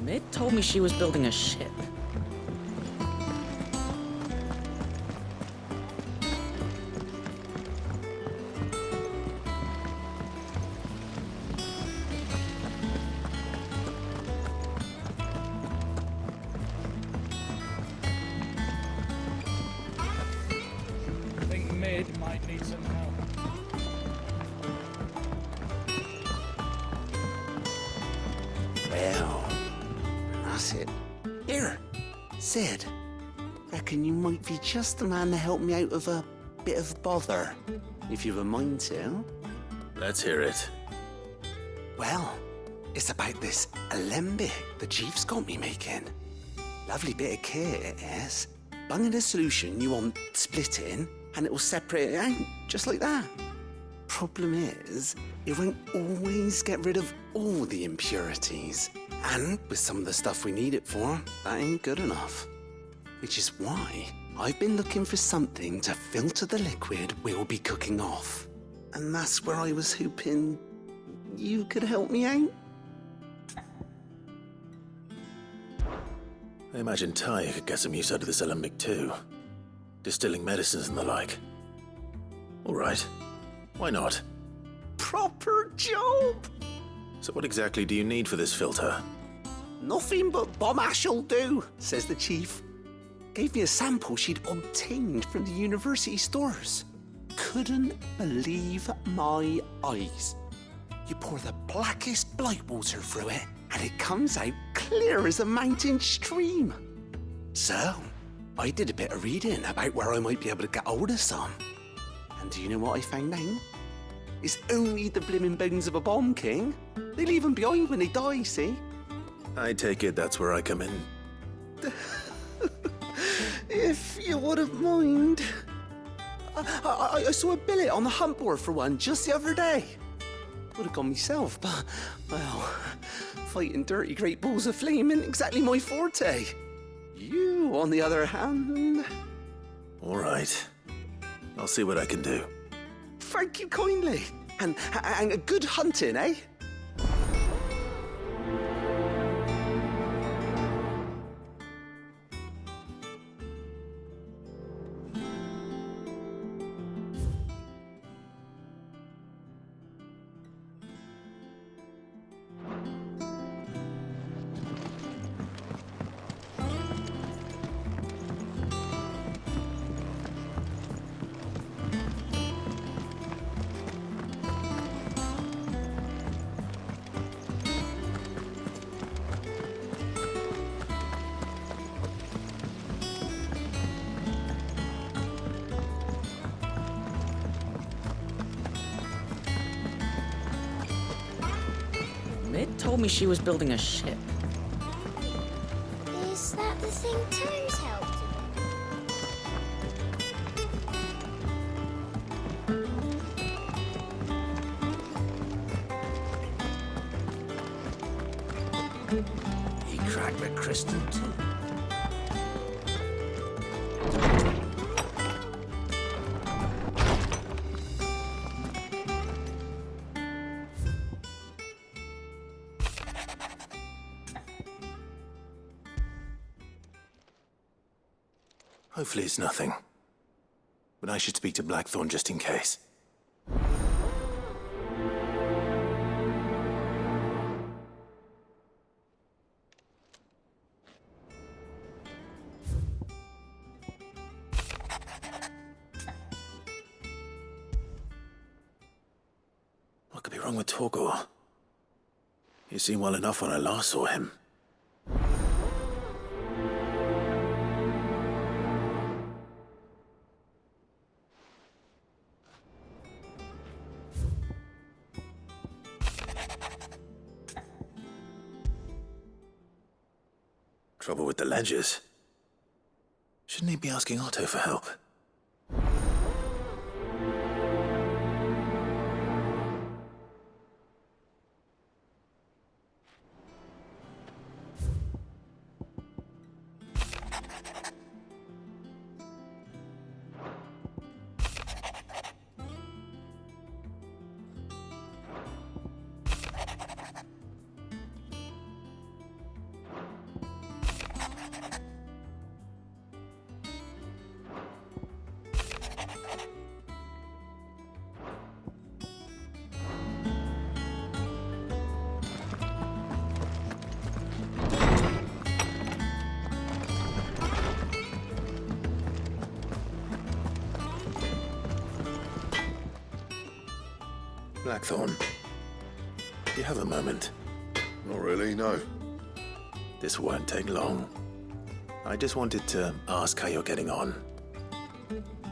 Mid told me she was building a ship. I think Mid might need some help. Well, that's it. Here, Sid. Reckon you might be just the man to help me out of a bit of bother, if you've a mind to. Let's hear it. Well, it's about this alembic the chief's got me making. Lovely bit of kit it is. Bung in a solution you want splitting, and it will separate it out, just like that. Problem is, it won't always get rid of all the impurities. And with some of the stuff we need it for, that ain't good enough. Which is why I've been looking for something to filter the liquid we'll be cooking off. And that's where I was hoping you could help me out. I imagine Ty could get some use out of this alembic too. Distilling medicines and the like. All right. Why not? Proper job! So what exactly do you need for this filter? Nothing but bomb ash'll do, says the chief. Gave me a sample she'd obtained from the university stores. Couldn't believe my eyes. You pour the blackest blight water through it, and it comes out clear as a mountain stream. So, I did a bit of reading about where I might be able to get hold of some. And do you know what I found out? It's only the blimmin' bones of a bomb king. They leave them behind when they die, see? I take it that's where I come in. If you wouldn't mind. I saw a billet on the hunt board for one just the other day. Would have gone myself, but, well, fighting dirty great balls of flame isn't exactly my forte. You, on the other hand... All right. I'll see what I can do. Thank you kindly. And good hunting, eh? Mid told me she was building a ship. Is that the thing Terms helped him? He cracked the crystal too. Hopefully it's nothing. But I should speak to Blackthorn just in case. What could be wrong with Torgor? He seemed well enough when I last saw him. Trouble with the ledgers. Shouldn't he be asking Otto for help? Blackthorn, do you have a moment? Not really, no. This won't take long. I just wanted to ask how you're getting on.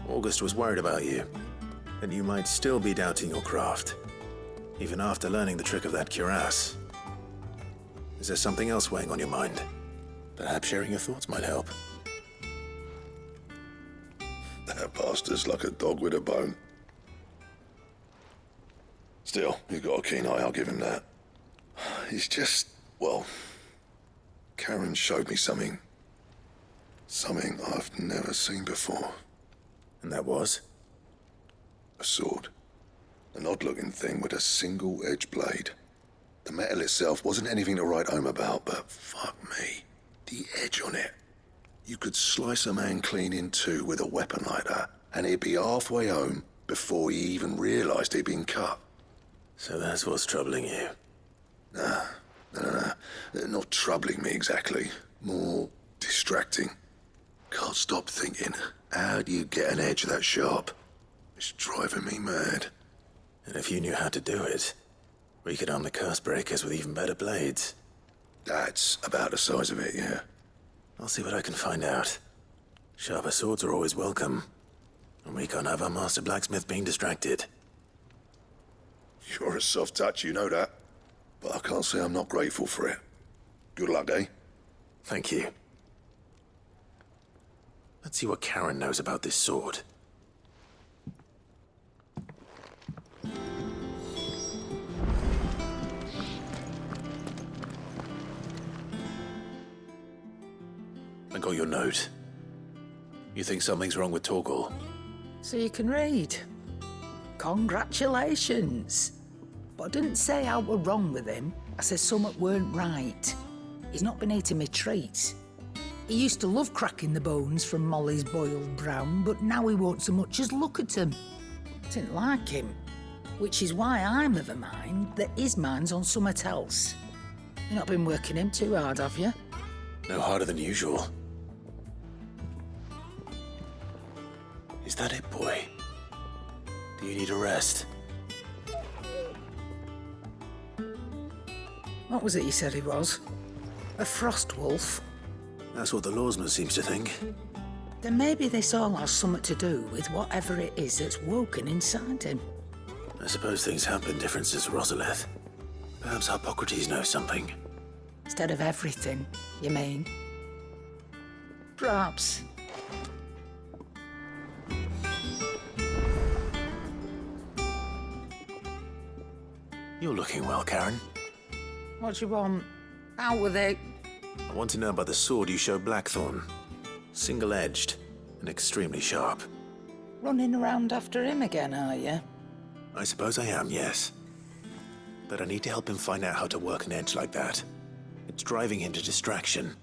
August was worried about you, that you might still be doubting your craft, even after learning the trick of that cuirass. Is there something else weighing on your mind? Perhaps sharing your thoughts might help. That bastard's like a dog with a bone. Still, he's got a keen eye, I'll give him that. He's just, well, Karen showed me something. Something I've never seen before. And that was? A sword. An odd-looking thing with a single-edged blade. The metal itself wasn't anything to write home about, but fuck me, the edge on it. You could slice a man clean in two with a weapon like that, and he'd be halfway home before he even realized he'd been cut. So that's what's troubling you. No. Not troubling me exactly. More distracting. Can't stop thinking, how do you get an edge that sharp? It's driving me mad. And if you knew how to do it, we could arm the curse breakers with even better blades. That's about the size of it, yeah. I'll see what I can find out. Sharper swords are always welcome. And we can't have our master blacksmith being distracted. You're a soft touch, you know that. But I can't say I'm not grateful for it. Good luck, eh? Thank you. Let's see what Karen knows about this sword. I got your note. You think something's wrong with Torgal? So you can read. Congratulations. But I didn't say how we're wrong with him. I said something weren't right. He's not been eating me treats. He used to love cracking the bones from Molly's boiled brown, but now he won't so much as look at 'em. Didn't like him. Which is why I'm of a mind that his mind's on something else. You've not been working him too hard, have you? No harder than usual. Is that it, boy? Do you need a rest? What was it you said he was? A frost wolf? That's what the lawsman seems to think. Then maybe this all has something to do with whatever it is that's woken inside him. I suppose things have been different since Rosalith. Perhaps Hippocrates knows something. Instead of everything, you mean? Perhaps. You're looking well, Karen. What do you want? Out with it. I want to know about the sword you showed Blackthorn. Single-edged and extremely sharp. Running around after him again, are you? I suppose I am, yes. But I need to help him find out how to work an edge like that. It's driving him to distraction.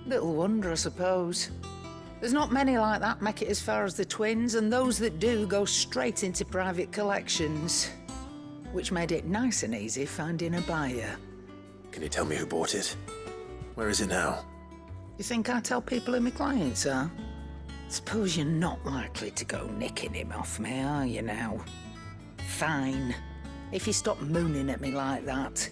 Little wonder, I suppose. There's not many like that make it as far as the twins, and those that do go straight into private collections. Which made it nice and easy finding a buyer. Can you tell me who bought it? Where is it now? You think I tell people who my clients are? Suppose you're not likely to go nicking him off me, are you now? Fine. If you stop mooning at me like that.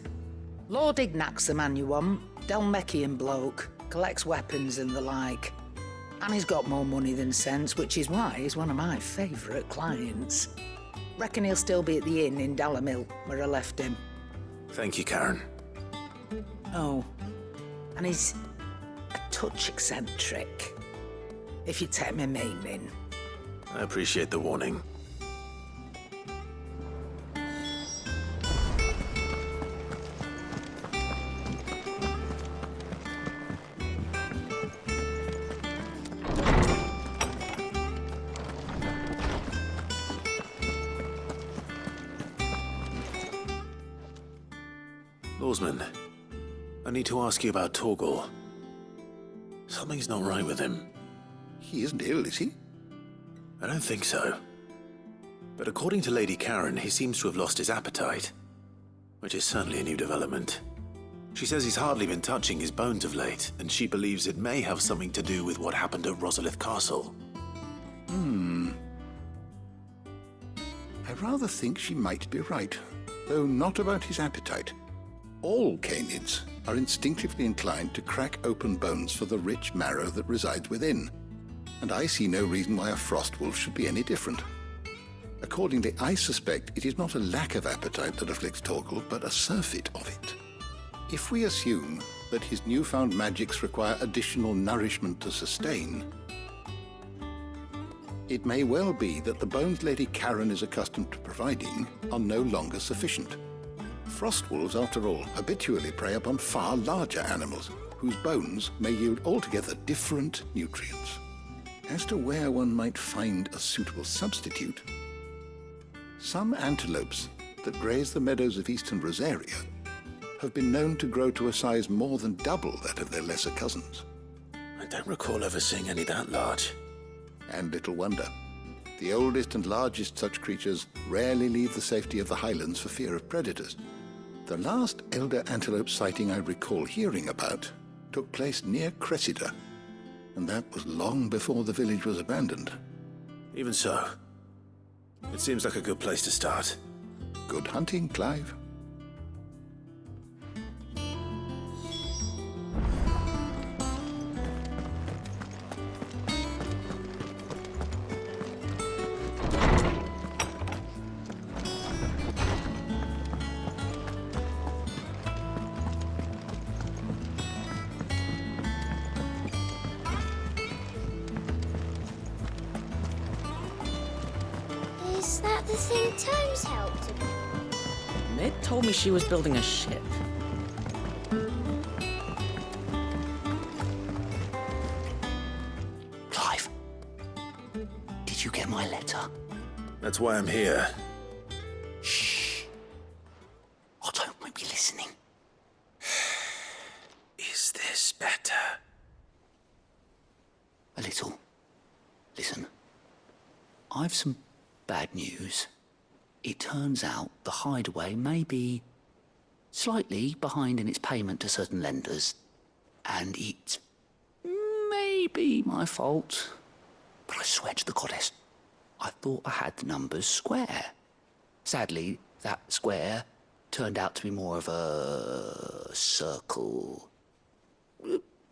Lord Ignac's the man you want. Dalmekian bloke. Collects weapons and the like. And he's got more money than sense, which is why he's one of my favourite clients. Reckon he'll still be at the inn in Dalamil, where I left him. Thank you, Karen. Oh, and he's a touch eccentric, if you take my meaning. I appreciate the warning. Lawsman, I need to ask you about Torgal. Something's not right with him. He isn't ill, is he? I don't think so. But according to Lady Karen, he seems to have lost his appetite, which is certainly a new development. She says he's hardly been touching his bones of late, and she believes it may have something to do with what happened at Rosalith Castle. I rather think she might be right, though not about his appetite. All canids are instinctively inclined to crack open bones for the rich marrow that resides within, and I see no reason why a frost wolf should be any different. Accordingly, I suspect it is not a lack of appetite that afflicts Torgal, but a surfeit of it. If we assume that his newfound magics require additional nourishment to sustain, it may well be that the bones Lady Karen is accustomed to providing are no longer sufficient. Frost wolves, after all, habitually prey upon far larger animals, whose bones may yield altogether different nutrients. As to where one might find a suitable substitute, some antelopes that graze the meadows of eastern Rosaria have been known to grow to a size more than double that of their lesser cousins. I don't recall ever seeing any that large. And little wonder. The oldest and largest such creatures rarely leave the safety of the highlands for fear of predators. The last elder antelope sighting I recall hearing about took place near Cressida, and that was long before the village was abandoned. Even so, it seems like a good place to start. Good hunting, Clive. Is that the thing Tomes helped him? Mid told me she was building a ship. Clive, did you get my letter? That's why I'm here. Shh. Otto might be listening. Is this better? A little. Listen, I've some bad news. It turns out the hideaway may be slightly behind in its payment to certain lenders, and it may be my fault. But I swear to the goddess, I thought I had the numbers square. Sadly, that square turned out to be more of a circle.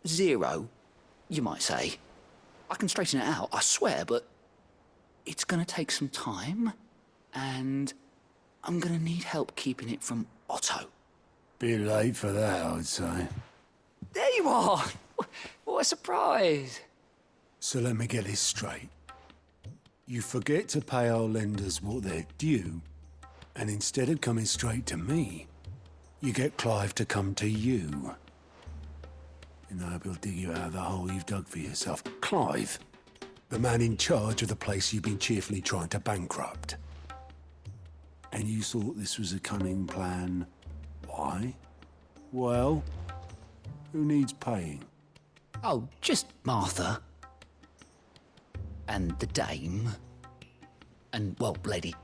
Zero, you might say. I can straighten it out, I swear, but it's gonna take some time, and I'm gonna need help keeping it from Otto. Bit late for that, I'd say. There you are! What a surprise! So let me get this straight. You forget to pay our lenders what they're due, and instead of coming straight to me, you get Clive to come to you. And I hope he'll dig you out of the hole you've dug for yourself. Clive, the man in charge of the place you've been cheerfully trying to bankrupt. And you thought this was a cunning plan. Why? Well, who needs paying? Oh, just Martha. And the dame. And, well, Lady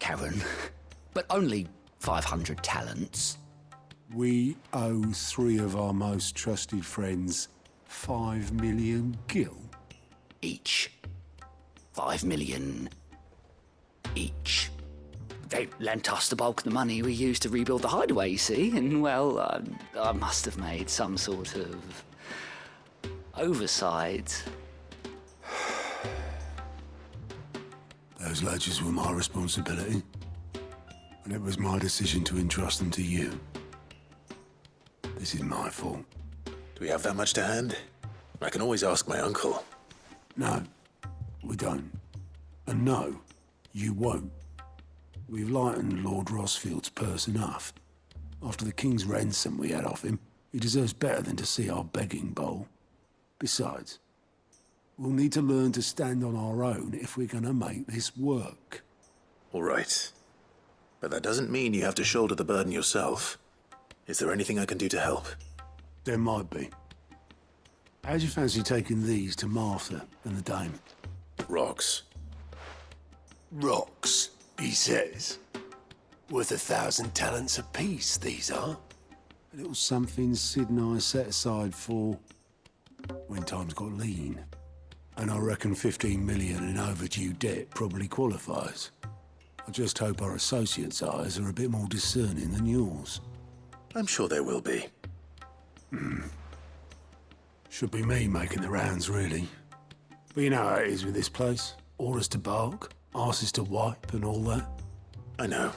Karen. But only 500 talents. We owe 3 of our most trusted friends 5 million gil. Each. 5 million each. They lent us the bulk of the money we used to rebuild the hideaway, you see, and, well, I must have made some sort of oversight. Those ledgers were my responsibility, and it was my decision to entrust them to you. This is my fault. Do we have that much to hand? I can always ask my uncle. No, we don't. And no, you won't. We've lightened Lord Rossfield's purse enough. After the king's ransom we had off him, he deserves better than to see our begging bowl. Besides, we'll need to learn to stand on our own if we're gonna make this work. All right. But that doesn't mean you have to shoulder the burden yourself. Is there anything I can do to help? There might be. How'd you fancy taking these to Martha and the dame? Rocks. Rocks, he says. Worth 1,000 talents apiece, these are. A little something Sid and I set aside for when times got lean. And I reckon 15 million in overdue debt probably qualifies. I just hope our associates' eyes are a bit more discerning than yours. I'm sure there will be. Should be me making the rounds, really. But you know how it is with this place. Orders to bark, arses to wipe, and all that. I know.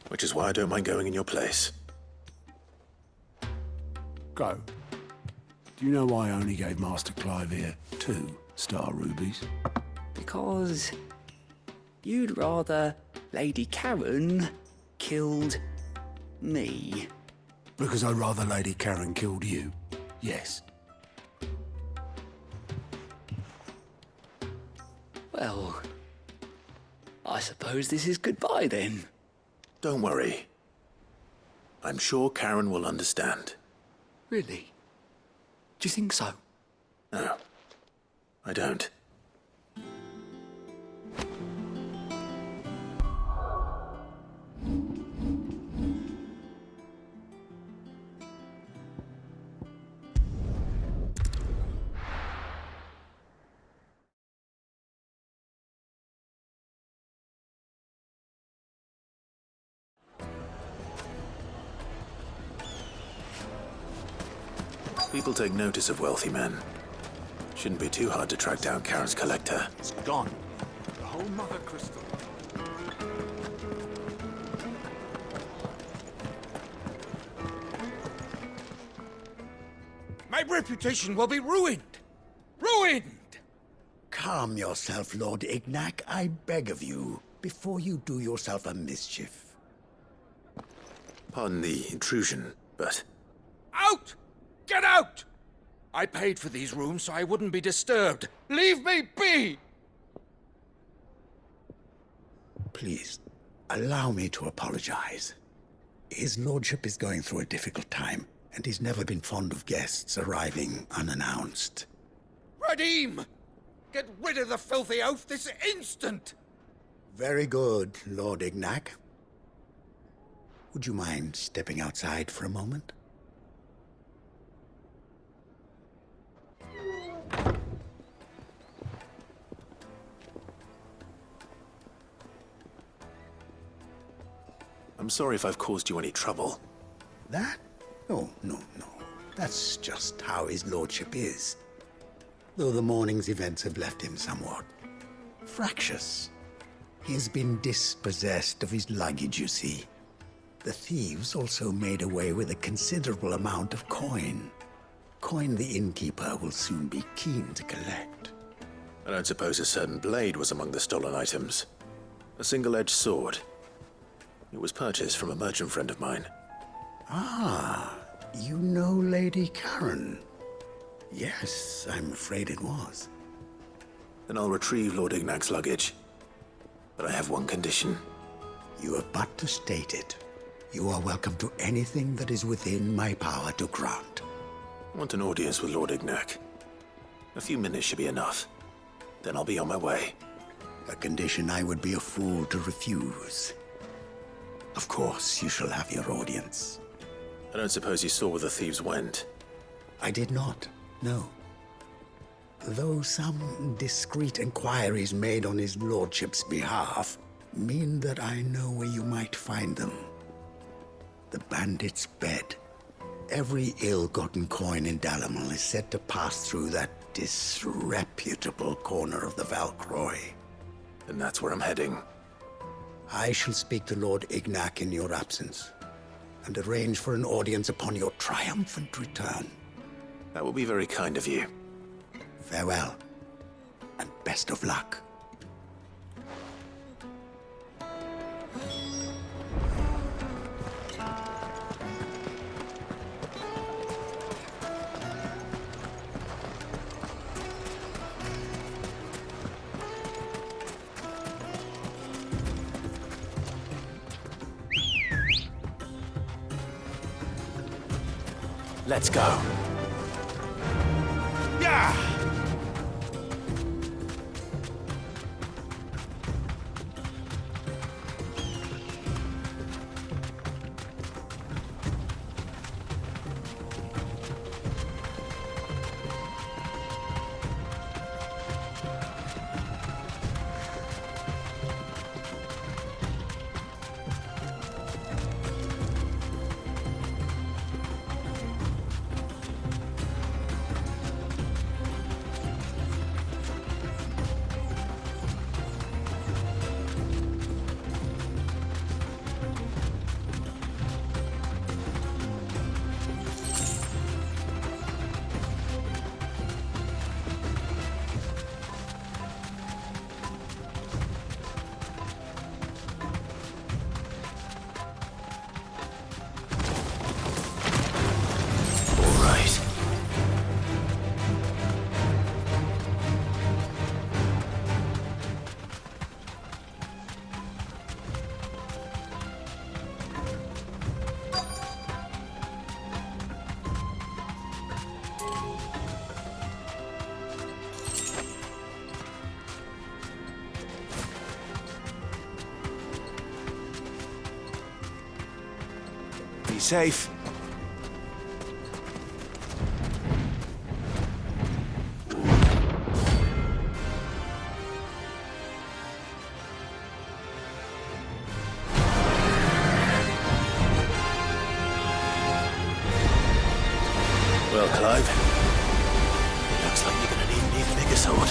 Which is why I don't mind going in your place. Go. Do you know why I only gave Master Clive here 2 star rubies? Because you'd rather Lady Karen killed me. Because I'd rather Lady Karen killed you. Yes. Well, I suppose this is goodbye then. Don't worry. I'm sure Karen will understand. Really? Do you think so? No, I don't. People take notice of wealthy men. Shouldn't be too hard to track down Karen's collector. It's gone. The whole mother crystal. My reputation will be ruined! Ruined! Calm yourself, Lord Ignac, I beg of you, before you do yourself a mischief. Pardon the intrusion, but Out! Get out! I paid for these rooms so I wouldn't be disturbed. Leave me be! Please, allow me to apologize. His lordship is going through a difficult time, and he's never been fond of guests arriving unannounced. Radim! Get rid of the filthy oaf this instant! Very good, Lord Ignac. Would you mind stepping outside for a moment? I'm sorry if I've caused you any trouble. That? Oh, no. That's just how his lordship is. Though the morning's events have left him somewhat fractious. He's been dispossessed of his luggage, you see. The thieves also made away with a considerable amount of coin. Coin the innkeeper will soon be keen to collect. I don't suppose a certain blade was among the stolen items. A single-edged sword. It was purchased from a merchant friend of mine. Ah, you know Lady Karen? Yes, I'm afraid it was. Then I'll retrieve Lord Ignac's luggage. But I have one condition. You have but to state it. You are welcome to anything that is within my power to grant. I want an audience with Lord Ignac. A few minutes should be enough. Then I'll be on my way. A condition I would be a fool to refuse. Of course, you shall have your audience. I don't suppose you saw where the thieves went. I did not, no. Though some discreet inquiries made on his lordship's behalf mean that I know where you might find them. The bandit's bed. Every ill-gotten coin in Dalamel is said to pass through that disreputable corner of the Valcroy. And that's where I'm heading. I shall speak to Lord Ignac in your absence, and arrange for an audience upon your triumphant return. That will be very kind of you. Farewell, and best of luck. Let's go. Yeah! Be safe. Well, Clive, it looks like you're gonna need an even bigger sword.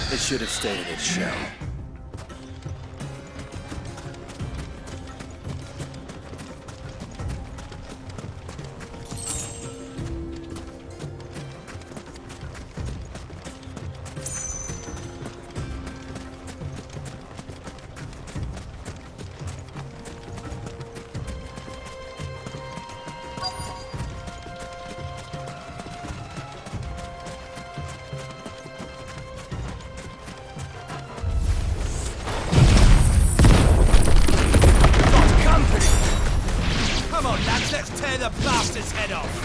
It should have stayed in its shell. Let's tear the bastard's head off!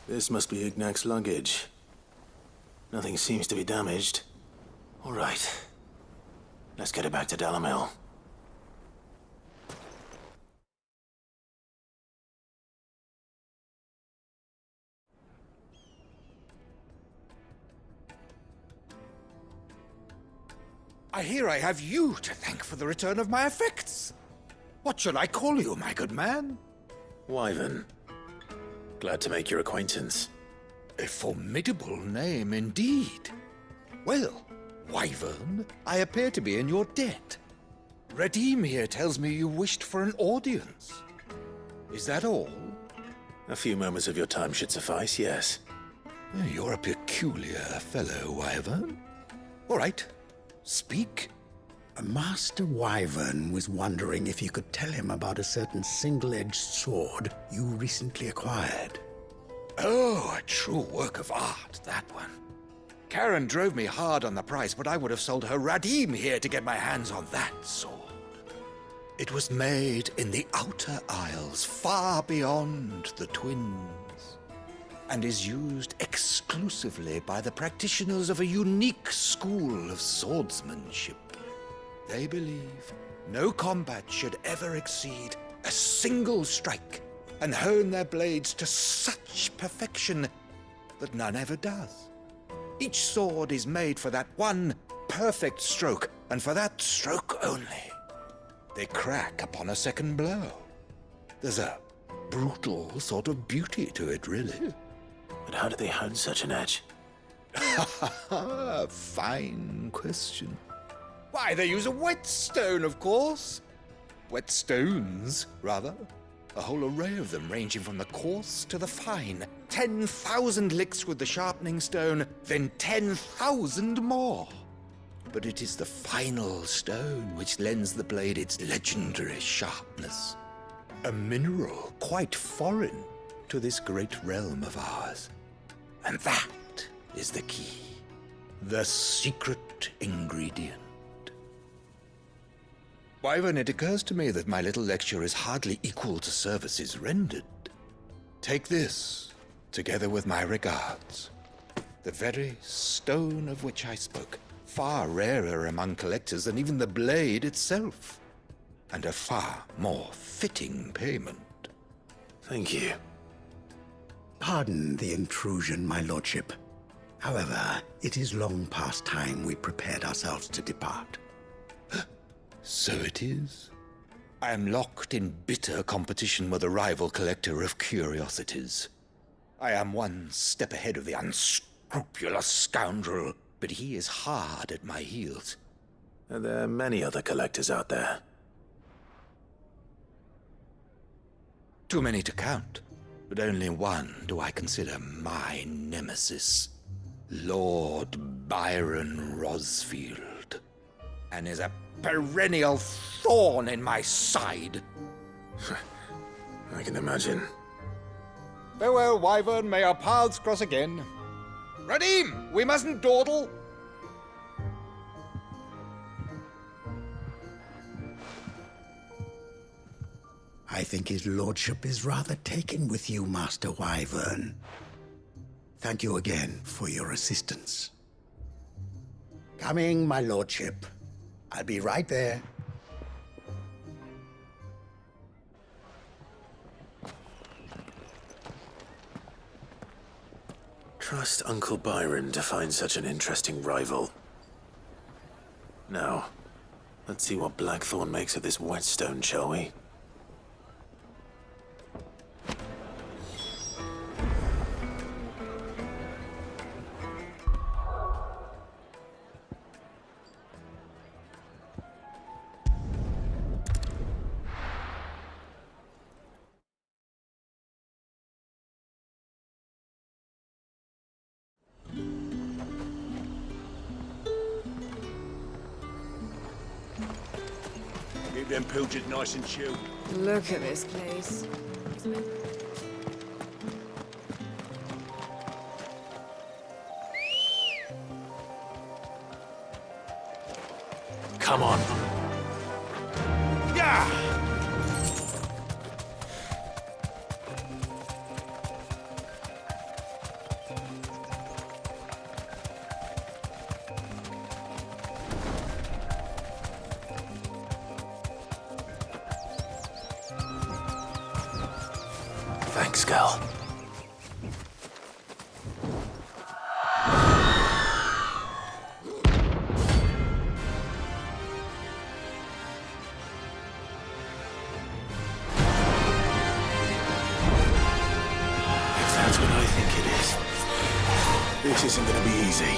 This must be Ignac's luggage. Nothing seems to be damaged. All right. Let's get it back to Dalamil. I hear I have you to thank for the return of my effects. What shall I call you, my good man? Wyvern. Glad to make your acquaintance. A formidable name indeed. Well, Wyvern, I appear to be in your debt. Redeem here tells me you wished for an audience. Is that all? A few moments of your time should suffice, yes. You're a peculiar fellow, Wyvern. All right, speak. Master Wyvern was wondering if you could tell him about a certain single-edged sword you recently acquired. Oh, a true work of art, that one. Karen drove me hard on the price, but I would have sold her Radim here to get my hands on that sword. It was made in the Outer Isles, far beyond the Twins, and is used exclusively by the practitioners of a unique school of swordsmanship. They believe no combat should ever exceed a single strike, and hone their blades to such perfection that none ever does. Each sword is made for that one perfect stroke, and for that stroke only. They crack upon a second blow. There's a brutal sort of beauty to it, really. But how do they hone such an edge? Fine question. Why, they use a whetstone, of course. Whetstones, rather. A whole array of them, ranging from the coarse to the fine. 10,000 licks with the sharpening stone, then 10,000 more. But it is the final stone which lends the blade its legendary sharpness. A mineral quite foreign to this great realm of ours. And that is the key. The secret ingredient. Wyvern, it occurs to me that my little lecture is hardly equal to services rendered. Take this, together with my regards. The very stone of which I spoke, far rarer among collectors than even the blade itself, and a far more fitting payment. Thank you. Pardon the intrusion, my lordship. However, it is long past time we prepared ourselves to depart. So it is. I am locked in bitter competition with a rival collector of curiosities. I am one step ahead of the unscrupulous scoundrel, but he is hard at my heels. Are there many other collectors out there? Too many to count, but only one do I consider my nemesis. Lord Byron Rosfield, and is a perennial thorn in my side. I can imagine. Farewell, Wyvern. May our paths cross again. Radim, we mustn't dawdle. I think his lordship is rather taken with you, Master Wyvern. Thank you again for your assistance. Coming, my lordship. I'll be right there. Trust Uncle Byron to find such an interesting rival. Now, let's see what Blackthorn makes of this whetstone, shall we? Keep them pilchers nice and chilled. Look at this place. Come on. Yeah! rascal. If that's what I think it is, this isn't gonna be easy.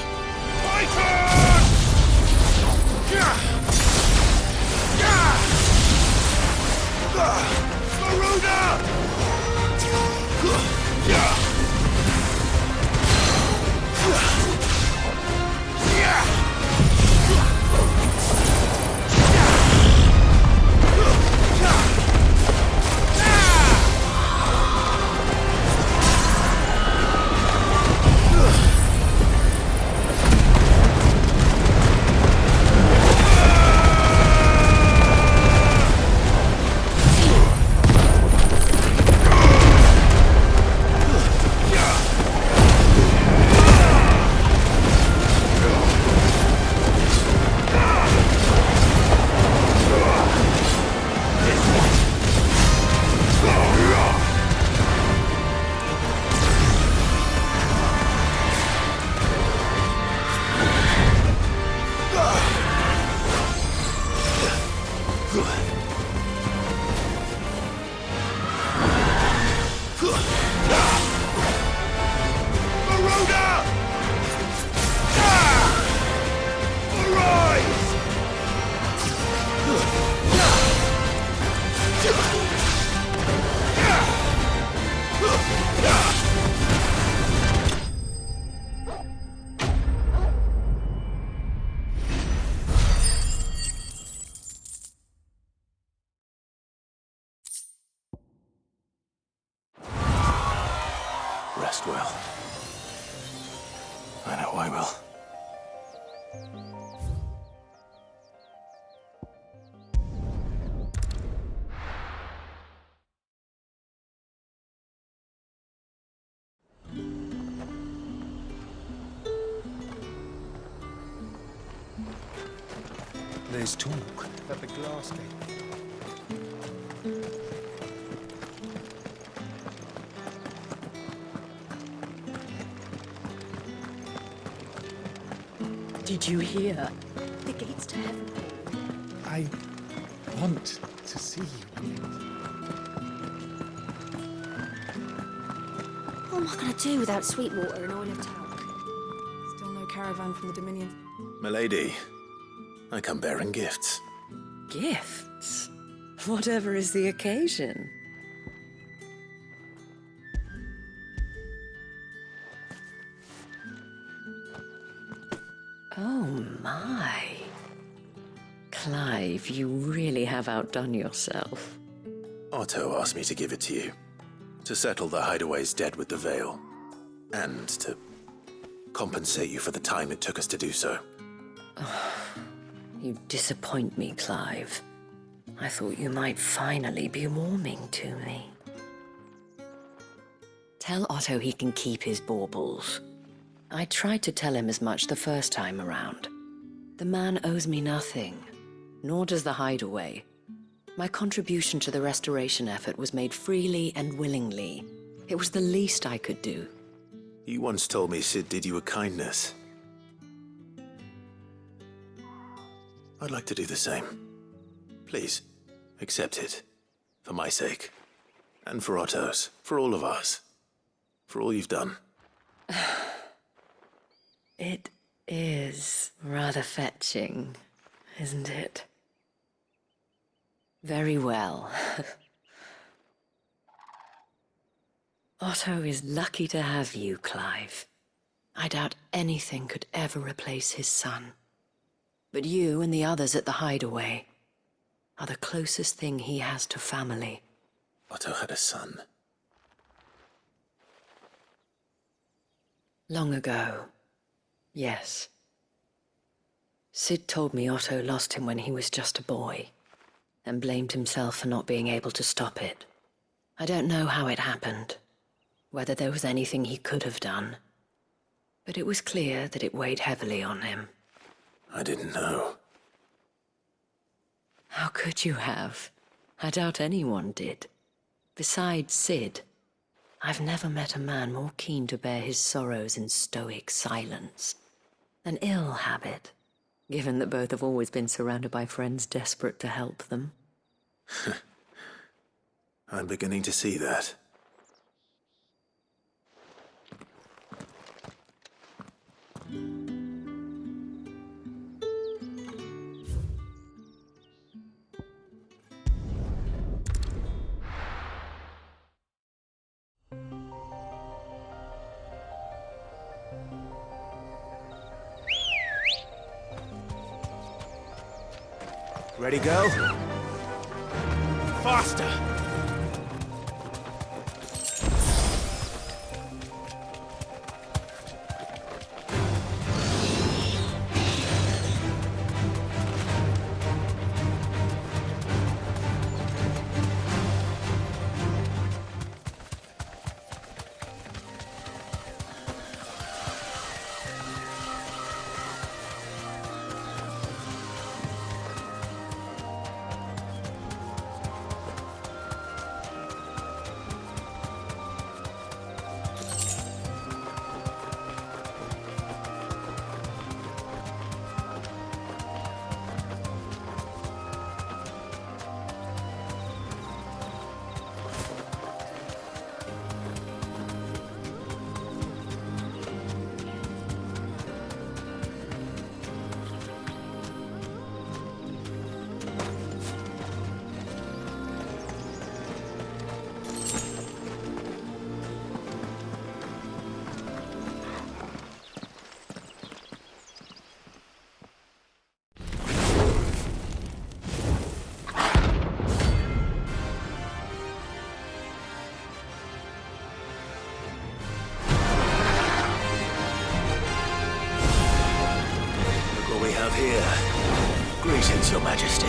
Rest well. I know I will. There's talk at the glass gate. Did you hear? The gates to heaven. I want to see you again. What am I going to do without Sweetwater and oil of talc? Still no caravan from the Dominion. Milady, I come bearing gifts. Gifts? Whatever is the occasion. Oh my. Clive, you really have outdone yourself. Otto asked me to give it to you. To settle the Hideaway's debt with the Veil. And to compensate you for the time it took us to do so. You disappoint me, Clive. I thought you might finally be warming to me. Tell Otto he can keep his baubles. I tried to tell him as much the first time around. The man owes me nothing, nor does the Hideaway. My contribution to the restoration effort was made freely and willingly. It was the least I could do. You once told me Sid did you a kindness. I'd like to do the same. Please, accept it. For my sake. And for Otto's. For all of us. For all you've done. It is rather fetching, isn't it? Very well. Otto is lucky to have you, Clive. I doubt anything could ever replace his son. But you and the others at the Hideaway are the closest thing he has to family. Otto had a son. Long ago, yes. Sid told me Otto lost him when he was just a boy, and blamed himself for not being able to stop it. I don't know how it happened, whether there was anything he could have done, but it was clear that it weighed heavily on him. I didn't know. How could you have? I doubt anyone did. Besides Sid. I've never met a man more keen to bear his sorrows in stoic silence. An ill habit, given that both have always been surrounded by friends desperate to help them. I'm beginning to see that. Ready, go? Faster! Here. Greetings, Your Majesty.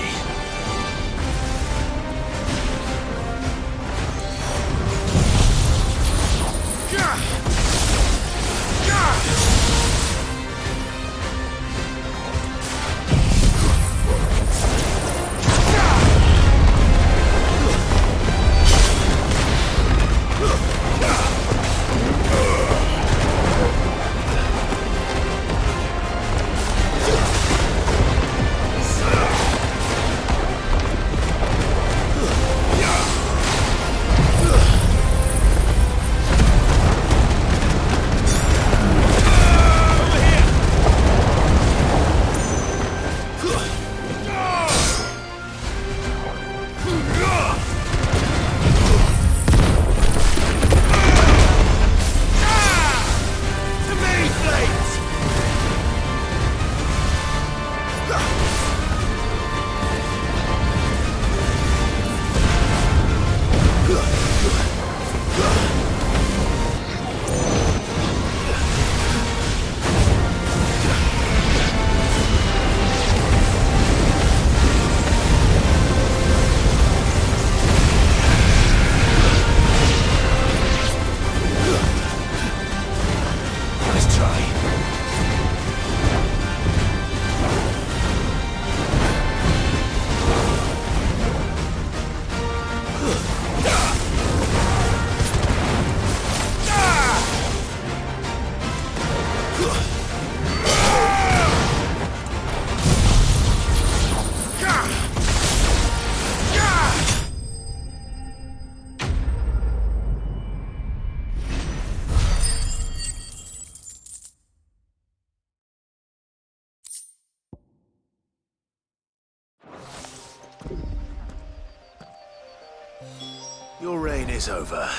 Your reign is over.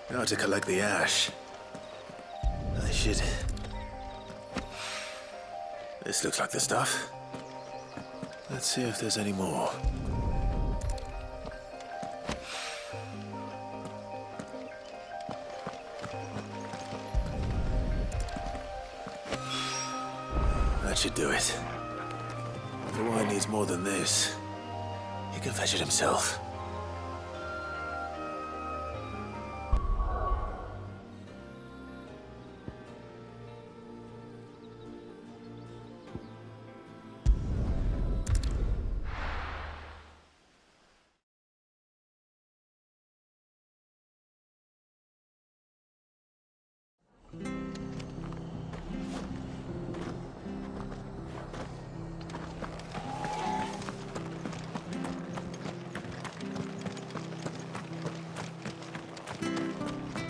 Now to collect the ash. I should... This looks like the stuff. Let's see if there's any more. That should do it. If the wine needs more than this, he can fetch it himself.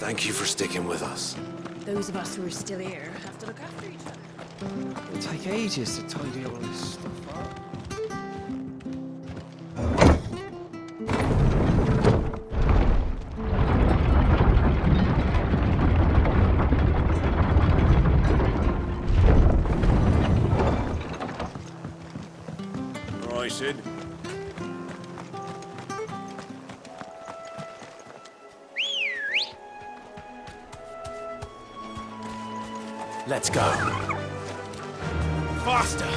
Thank you for sticking with us. Those of us who are still here have to look after each other. It'll take ages to tidy all this stuff up. All right, Sid. Let's go. Faster!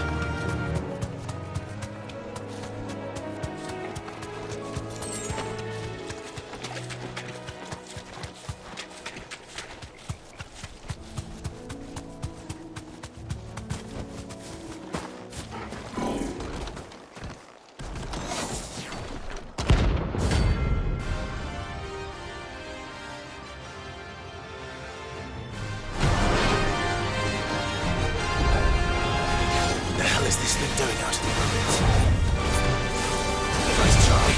Doing out of the ruins. Nice try.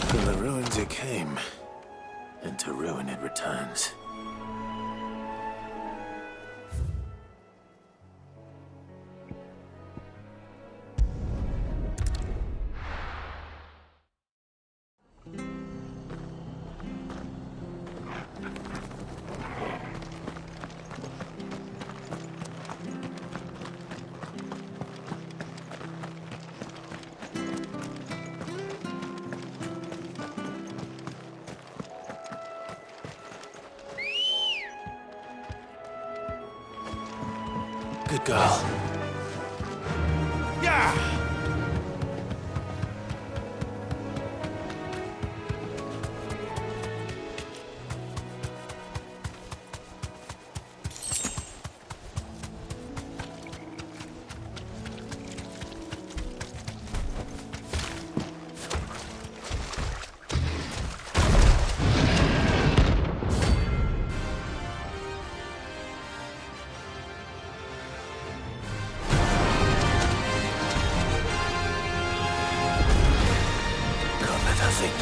From the ruins it came, and to ruin it returns. Good girl. Yeah!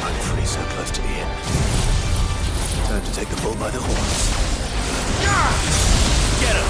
I'm free so close to the end. Time to take the bull by the horns. Get him!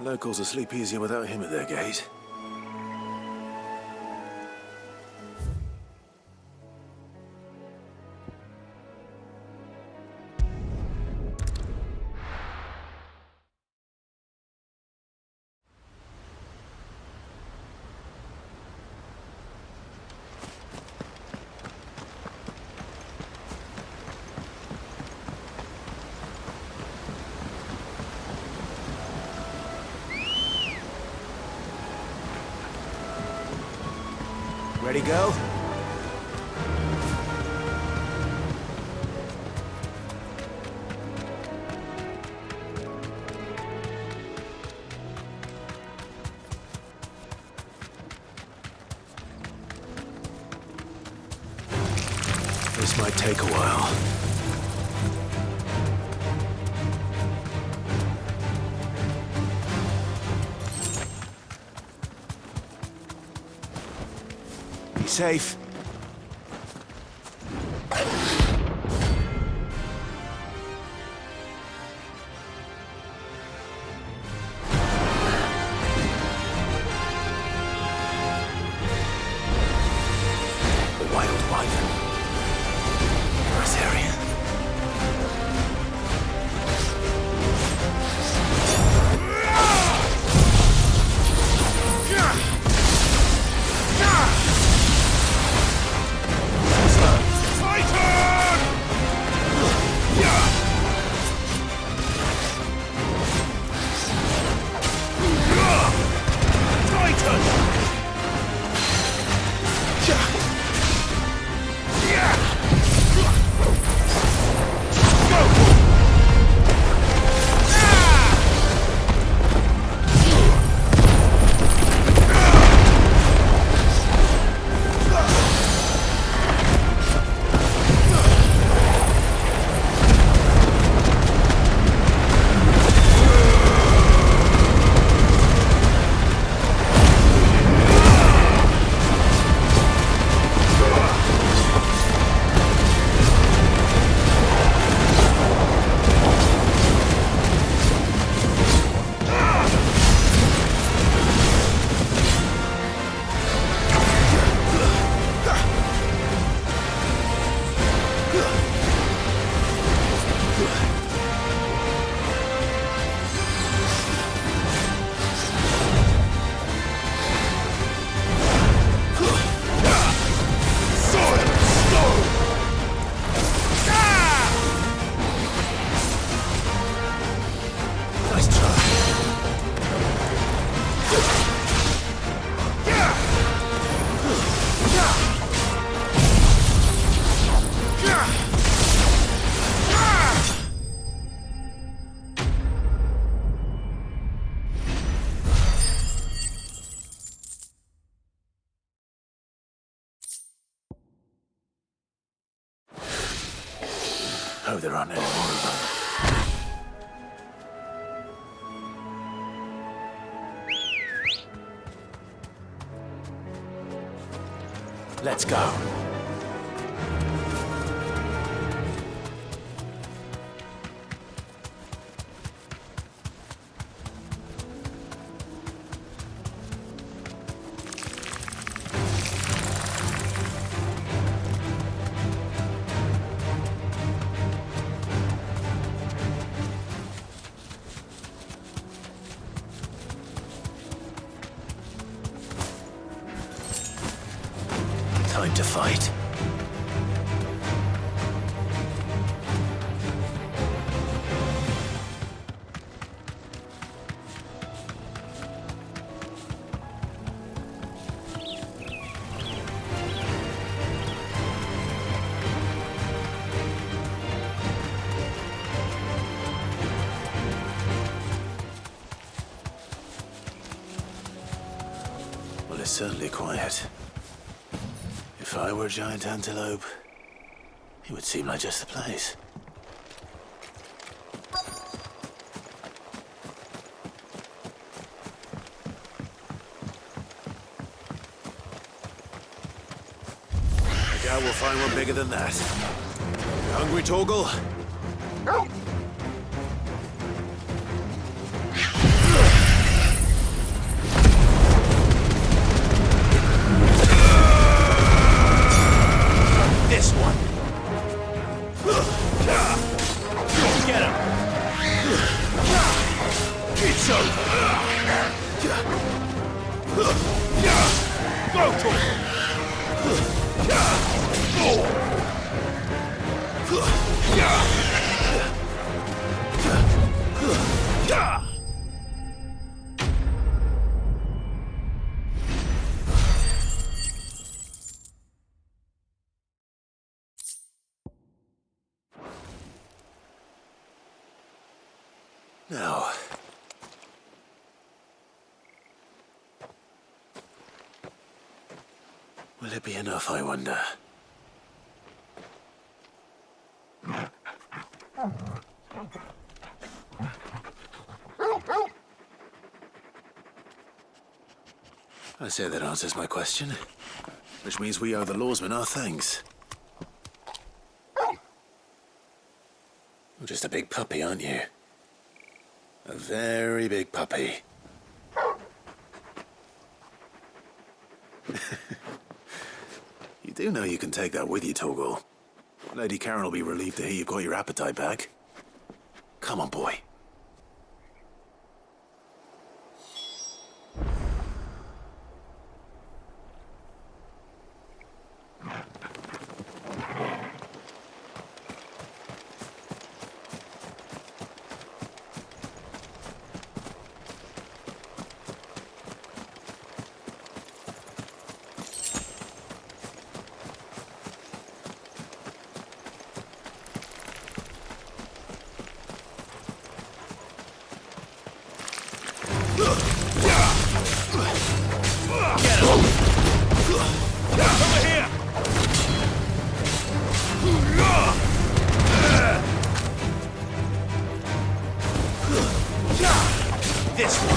Locals will sleep easier without him at their gate. Ready, go? This might take a while. Be safe. Hope there aren't any more of them. Let's go. Time to fight. Well, it's certainly quiet. If I were a giant antelope, it would seem like just the place. I doubt we'll find one bigger than that. You hungry, Torgal? It's Now, will it be enough, I wonder? I say that answers my question, which means we owe the lawsman our thanks. You're just a big puppy, aren't you? A very big puppy. You do know you can take that with you, Torgal. Lady Karen will be relieved to hear you've got your appetite back. Come on, boy. This one.